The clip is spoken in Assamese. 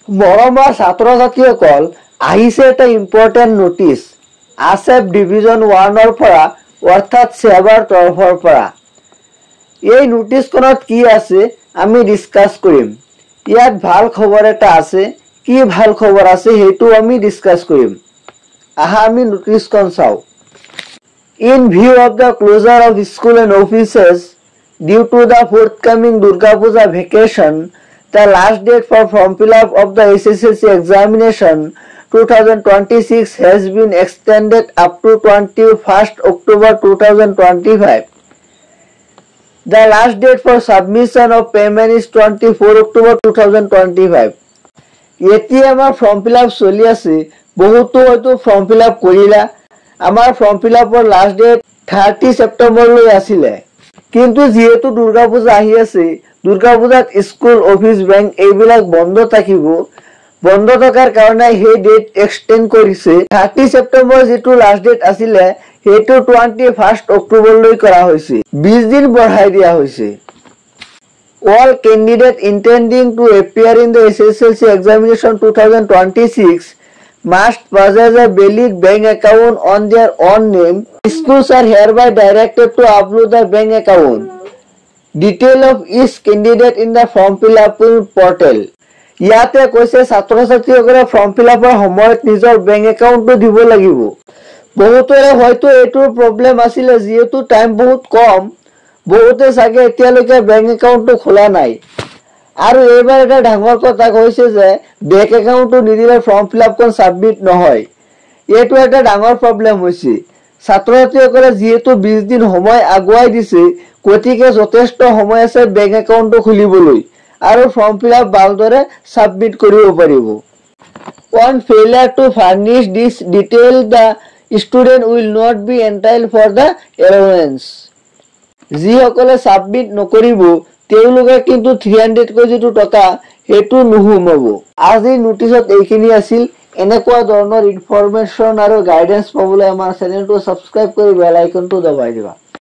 মৰমৰ ছাত্ৰ ছাত্ৰীসকল আহিছে এটা ইম্পৰ্টেণ্ট নোটিছ ASEP ডিভিজন 1 পৰা অৰ্থাৎ সেৱাৰ তৰফৰ পৰা। এই নোটিছখনত কি আছে আমি ডিসকাস কৰিম। ইয়াত ভাল খবৰ এটা আছে, কি ভাল খবৰ আছে সেইটো আমি ডিসকাস কৰিম। আহা আমি নোটিছখন চাও। In view of the closure of school and offices due to the forthcoming Durga Puja vacation, the last date for form fill-up of the SSLC examination 2026 has been extended up to 21st October 2025. The last date for submission of payment is 24 October 2025. এতিয়া আমাৰ ফৰ্ম ফিল আপ চলি আছে, বহুতো হয়তো ফৰ্ম ফিল আপ কৰিলা। আমাৰ ফৰ্ম ফিল আপৰ লাষ্ট ডেট 30 সেপ্টেম্বৰলৈ আছিলে, কিন্তু যেহেতু দুৰ্গা পূজা আহি আছে, দুৰ্গা পূজাত স্কুল অফিস বেংক এইবিলাক বন্ধ থাকিব। বন্ধ থকাৰ কাৰণে সেই ডেট এক্সটেন্ড কৰিছে। 30 সেপ্টেম্বৰ যেটো লাষ্ট ডেট আছিলে সেইটো 21 অক্টোবৰলৈ কৰা হৈছে, 20 দিন বঢ়াই দিয়া হৈছে। All candidates intending to appear in the SSLC examination 2026 must possess a valid bank account on their own name. Schools are hereby directed to upload the bank account detail of each candidate in the form fill-up portal. ইয়াতে কৈছে ছাত্ৰ ছাত্ৰীসকলে ফৰ্ম ফিল আপৰ সময়ত নিজৰ বেংক একাউণ্টটো দিব লাগিব। বহুতৰে হয়তো এইটো প্ৰব্লেম আছিল, যেহেতু টাইম বহুত কম, বহুতে চাগে এতিয়ালৈকে বেংক একাউণ্টটো খোলা নাই। আৰু এইবাৰ এটা ডাঙৰ কথা কৈছে যে বেংক একাউণ্টটো নিদিলে ফৰ্ম ফিল আপখন সাবমিট নহয়। এইটো এটা ডাঙৰ প্ৰব্লেম হৈছে। ছাত্ৰ ছাত্ৰীসকলে যেহেতু 20 দিন সময় আগুৱাই দিছে, গতিকে যথেষ্ট সময় আছে বেংক একাউণ্টটো খুলিবলৈ আৰু ফৰ্ম ফিল আপ ভালদৰে সাবমিট কৰিব পাৰিব। On failure to furnish this detail, the student will not be entitled for the allowance. যিসকলে সাবমিট নকৰিব তেওঁলোকে কিন্তু 300 কৈ যেটো টকা হেতু নুহুমাব। আজি নোটিছত এইখিনি আছিল। এনেকুৱা ধৰণৰ ইনফৰমেশন আৰু গাইডেন্স পাবলৈ আমাৰ চেনেলটো সাবস্ক্ৰাইব কৰি বেল আইকনটো দবাই দিবা।